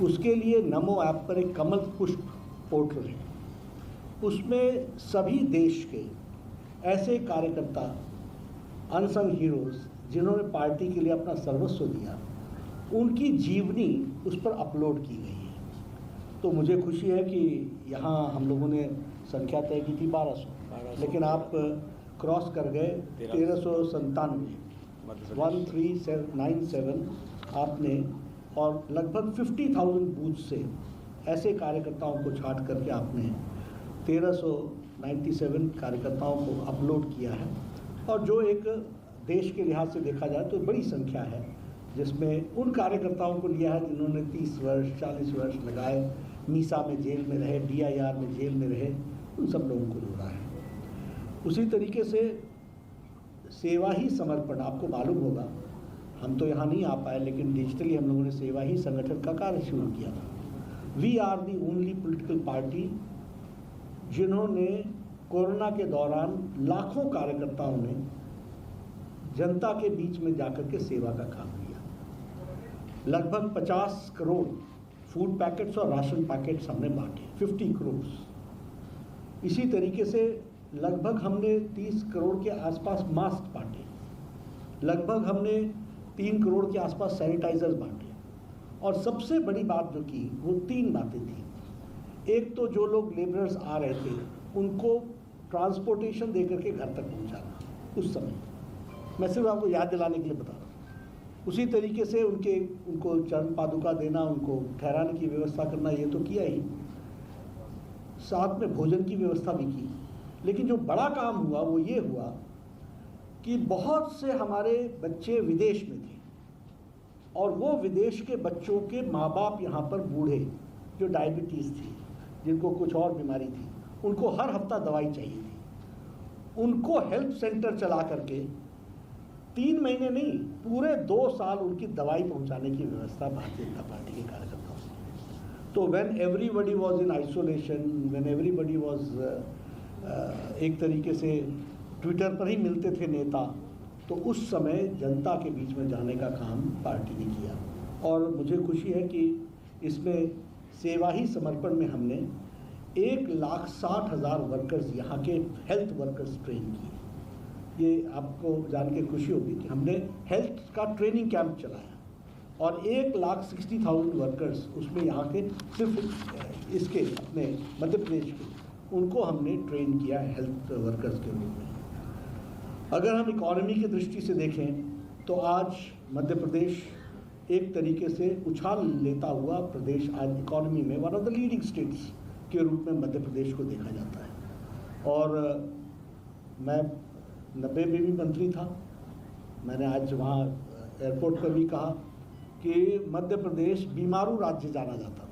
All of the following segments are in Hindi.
उसके लिए नमो ऐप पर एक कमल पुष्प पोर्टल है। उसमें सभी देश के ऐसे कार्यकर्ता, अनसंग हीरोज़, जिन्होंने पार्टी के लिए अपना सर्वस्व दिया, उनकी जीवनी उस पर अपलोड की गई है। तो मुझे खुशी है कि यहाँ हम लोगों ने संख्या तय की थी 1200, लेकिन आप क्रॉस कर गए 1397, 1397 आपने, और लगभग 50,000 बूथ से ऐसे कार्यकर्ताओं को छांट करके आपने 1397 कार्यकर्ताओं को अपलोड किया है। और जो एक देश के लिहाज से देखा जाए तो बड़ी संख्या है, जिसमें उन कार्यकर्ताओं को लिया है जिन्होंने 30 वर्ष 40 वर्ष लगाए, मीसा में जेल में रहे, DIR में जेल में रहे, उन सब लोगों को जोड़ा है। उसी तरीके से सेवा ही समर्पण, आपको मालूम होगा, हम तो यहाँ नहीं आ पाए, लेकिन डिजिटली हम लोगों ने सेवा ही संगठन का कार्य शुरू किया था। We are the only political party जिन्होंने कोरोना के दौरान लाखों कार्यकर्ताओं ने जनता के बीच में जाकर के सेवा का काम किया। लगभग 50 करोड़ फूड पैकेट्स और राशन पैकेट्स हमने बांटे, 50 करोड़। इसी तरीके से लगभग हमने 30 करोड़ के आसपास मास्क बांटे, लगभग हमने 3 करोड़ के आसपास सैनिटाइजर्स बांटे। और सबसे बड़ी बात जो की वो 3 बातें थी। एक तो जो लोग लेबरर्स आ रहे थे उनको ट्रांसपोर्टेशन देकर के घर तक पहुंचाना, उस समय मैं सिर्फ आपको याद दिलाने के लिए बता रहा हूँ। उसी तरीके से उनको चरण पादुका देना, उनको ठहराने की व्यवस्था करना, ये तो किया ही, साथ में भोजन की व्यवस्था भी की। लेकिन जो बड़ा काम हुआ वो ये हुआ कि बहुत से हमारे बच्चे विदेश में थे, और वो विदेश के बच्चों के माँ बाप यहाँ पर बूढ़े, जो डायबिटीज़ थी, जिनको कुछ और बीमारी थी, उनको हर हफ्ता दवाई चाहिए थी, उनको हेल्थ सेंटर चला करके 3 महीने नहीं, पूरे 2 साल उनकी दवाई पहुंचाने की व्यवस्था भारतीय जनता पार्टी के कार्यकर्ताओं से। तो when everybody was in isolation, when everybody was एक तरीके से ट्विटर पर ही मिलते थे नेता, तो उस समय जनता के बीच में जाने का काम पार्टी ने किया। और मुझे खुशी है कि इसमें सेवा ही समर्पण में हमने 1,60,000 वर्कर्स, यहाँ के हेल्थ वर्कर्स ट्रेन किए। ये आपको जान के खुशी होगी कि हमने हेल्थ का ट्रेनिंग कैंप चलाया, और 1,60,000 वर्कर्स, उसमें यहाँ के सिर्फ इसके अपने मध्य प्रदेश के, उनको हमने ट्रेन किया हेल्थ वर्कर्स के रूप में। अगर हम इकॉनमी की दृष्टि से देखें तो आज मध्य प्रदेश एक तरीके से उछाल लेता हुआ प्रदेश, आज इकॉनमी में one of the leading states के रूप में मध्य प्रदेश को देखा जाता है। और मैं 90 में भी मंत्री था, मैंने आज वहाँ एयरपोर्ट पर भी कहा कि मध्य प्रदेश बीमारू राज्य जाना जाता था।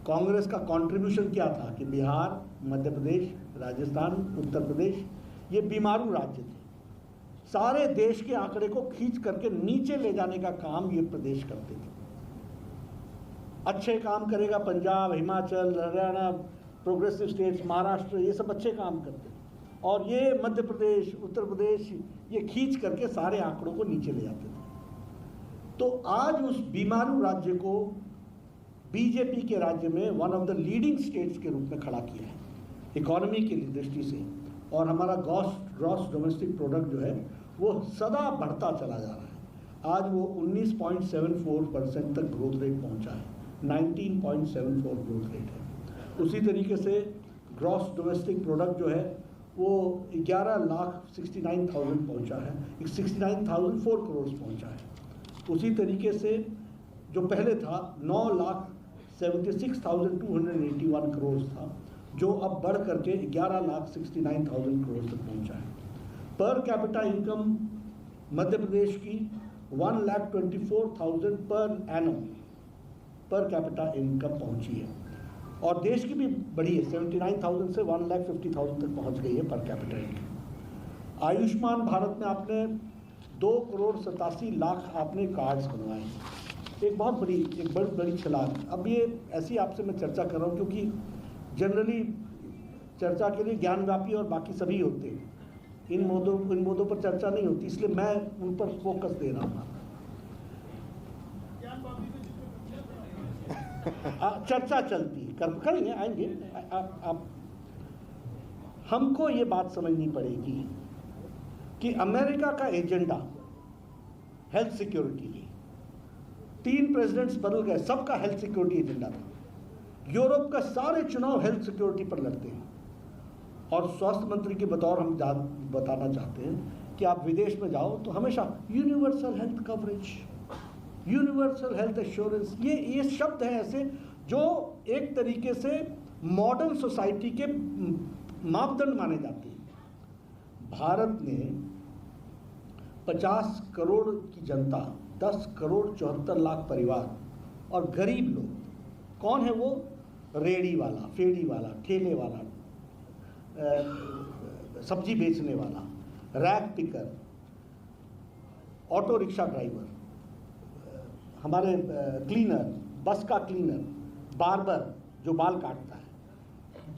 कांग्रेस का कंट्रीब्यूशन क्या था कि बिहार, मध्य प्रदेश, राजस्थान, उत्तर प्रदेश ये बीमारू राज्य थे। सारे देश के आंकड़े को खींच करके नीचे ले जाने का काम ये प्रदेश करते थे। अच्छे काम करेगा पंजाब, हिमाचल, हरियाणा, प्रोग्रेसिव स्टेट्स, महाराष्ट्र, ये सब अच्छे काम करते थे, और ये मध्य प्रदेश, उत्तर प्रदेश ये खींच करके सारे आंकड़ों को नीचे ले जाते थे। तो आज उस बीमारू राज्य को बीजेपी के राज्य में one of the leading states के रूप में खड़ा किया है इकोनॉमी की दृष्टि से। और हमारा ग्रॉस डोमेस्टिक प्रोडक्ट जो है वो सदा बढ़ता चला जा रहा है। आज वो 19.74% तक ग्रोथ रेट पहुंचा है, 19.74 ग्रोथ रेट है। उसी तरीके से ग्रॉस डोमेस्टिक प्रोडक्ट जो है वो 11,69,000 पहुंचा है, 69,004 करोड़ पहुंचा है। उसी तरीके से जो पहले था 9,76,281 करोड़ था, जो अब बढ़ करके 11,69,000 करोड़ तक पहुंचा है। Per capita income Madhya Pradesh की 1,24,000 per annum per capita income पहुंची है, और देश की भी बढ़ी है, 79,000 से 1,50,000 तक पहुंच गई है per capita income. Ayushman Bharat में आपने 2,87,00,000 आपने कार्ड्स बनवाए, एक बहुत बड़ी छलांग। अब ये ऐसी आपसे मैं चर्चा कर रहा हूँ क्योंकि जनरली चर्चा के लिए ज्ञानव्यापी और बाकी सभी होते हैं, इन मुद्दों पर चर्चा नहीं होती, इसलिए मैं उन पर फोकस दे रहा हूँ। चर्चा चलती है, करेंगे, आएंगे। आप हमको ये बात समझनी पड़ेगी कि अमेरिका का एजेंडा हेल्थ सिक्योरिटी है। 3 प्रेसिडेंट्स बदल गए, सबका हेल्थ सिक्योरिटी एजेंडा था। यूरोप का सारे चुनाव हेल्थ सिक्योरिटी पर लड़ते हैं। और स्वास्थ्य मंत्री के बतौर हम बताना चाहते हैं कि आप विदेश में जाओ तो हमेशा universal health coverage, universal health assurance, ये शब्द हैं ऐसे जो एक तरीके से मॉडर्न सोसाइटी के मापदंड माने जाते हैं। भारत ने 50 करोड़ की जनता, 10 करोड़ 74 लाख परिवार और गरीब लोग। कौन है वो? रेड़ी वाला, फेड़ी वाला, ठेले वाला, सब्जी बेचने वाला, rack picker, auto rickshaw driver, हमारे क्लीनर, बस का क्लीनर, बार्बर जो बाल काटता है,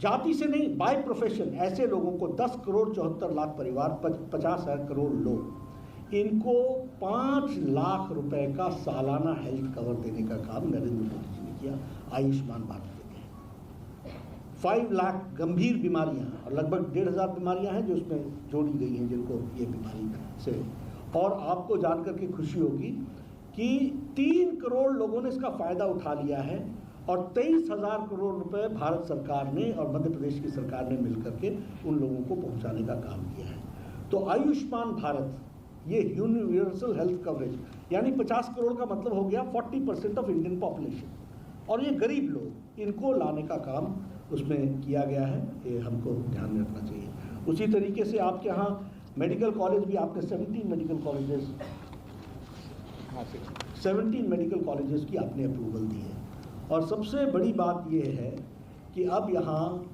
जाति से नहीं, बाय प्रोफेशन, ऐसे लोगों को 10 करोड़ 74 लाख परिवार, 50 करोड़ लोग, इनको 5 लाख रुपए का सालाना हेल्थ कवर देने का काम नरेंद्र मोदी जी ने किया आयुष्मान भारत के तहत। 5 लाख गंभीर बीमारियां और लगभग 1,500 बीमारियां हैं जो उसमें जोड़ी गई हैं जिनको ये बीमारी से। और आपको जानकर के खुशी होगी कि 3 करोड़ लोगों ने इसका फायदा उठा लिया है और 23,000 करोड़ रुपए भारत सरकार ने और मध्य प्रदेश की सरकार ने मिलकर के उन लोगों को पहुंचाने का काम किया है। तो आयुष्मान भारत, ये यूनिवर्सल हेल्थ कवरेज, यानी 50 करोड़ का मतलब हो गया 40% ऑफ इंडियन पॉपुलेशन, और ये गरीब लोग, इनको लाने का काम उसमें किया गया है। ये हमको ध्यान में रखना चाहिए। उसी तरीके से आपके यहाँ मेडिकल कॉलेज भी, आपने 17 मेडिकल कॉलेजेस, 17 मेडिकल कॉलेजेस की आपने अप्रूवल दी है। और सबसे बड़ी बात यह है कि अब यहाँ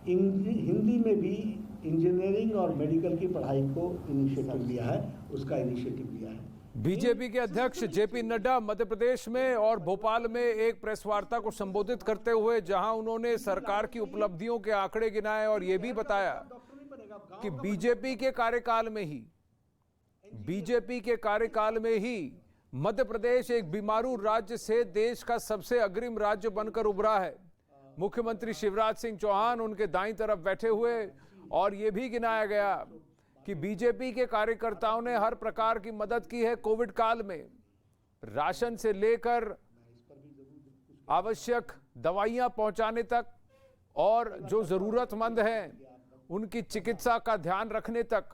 हिंदी में भी इंजीनियरिंग और मेडिकल की पढ़ाई को इनिशिएटिव लिया है, उसका इनिशिएटिव लिया है। बीजेपी के अध्यक्ष जेपी नड्डा मध्य प्रदेश में और भोपाल में एक प्रेस वार्ता को संबोधित करते हुए, जहां उन्होंने सरकार की उपलब्धियों के आंकड़े गिनाए और यह भी बताया कि बीजेपी के कार्यकाल में ही मध्य प्रदेश एक बीमारू राज्य से देश का सबसे अग्रिम राज्य बनकर उभरा है। मुख्यमंत्री शिवराज सिंह चौहान उनके दाईं तरफ बैठे हुए, और यह भी गिनाया गया कि बीजेपी के कार्यकर्ताओं ने हर प्रकार की मदद की है कोविड काल में, राशन से लेकर आवश्यक दवाइयां पहुंचाने तक, और जो जरूरतमंद हैं उनकी चिकित्सा का ध्यान रखने तक।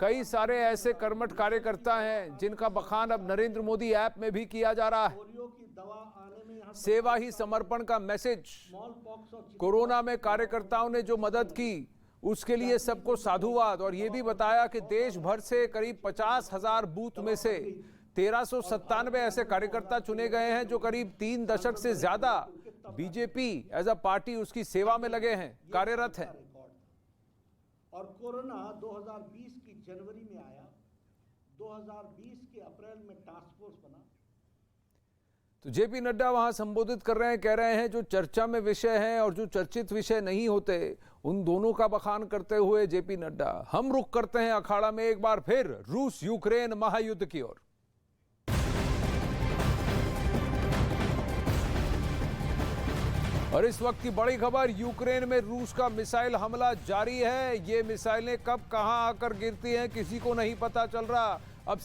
कई सारे ऐसे कर्मठ कार्यकर्ता हैं जिनका बखान अब नरेंद्र मोदी ऐप में भी किया जा रहा है। सेवा ही समर्पण का मैसेज, कोरोना में कार्यकर्ताओं ने जो मदद की उसके लिए सबको साधुवाद। और ये भी बताया कि देश भर से करीब 50,000 बूथ में से 1397 ऐसे कार्यकर्ता चुने गए हैं जो करीब 3 दशक से ज्यादा बीजेपी एज अ पार्टी उसकी सेवा में लगे हैं, कार्यरत हैं। और कोरोना 2020 की जनवरी में आया, 2020 के अप्रैल में टास्क फोर्स बना। तो जेपी नड्डा वहां संबोधित कर रहे हैं, कह रहे हैं जो चर्चा में विषय हैं और जो चर्चित विषय नहीं होते उन दोनों का बखान करते हुए जेपी नड्डा। हम रुख करते हैं अखाड़ा में एक बार फिर रूस यूक्रेन महायुद्ध की ओर। और इस वक्त की बड़ी खबर, यूक्रेन में रूस का मिसाइल हमला जारी है। ये मिसाइलें कब कहां आकर गिरती हैं किसी को नहीं पता चल रहा। अब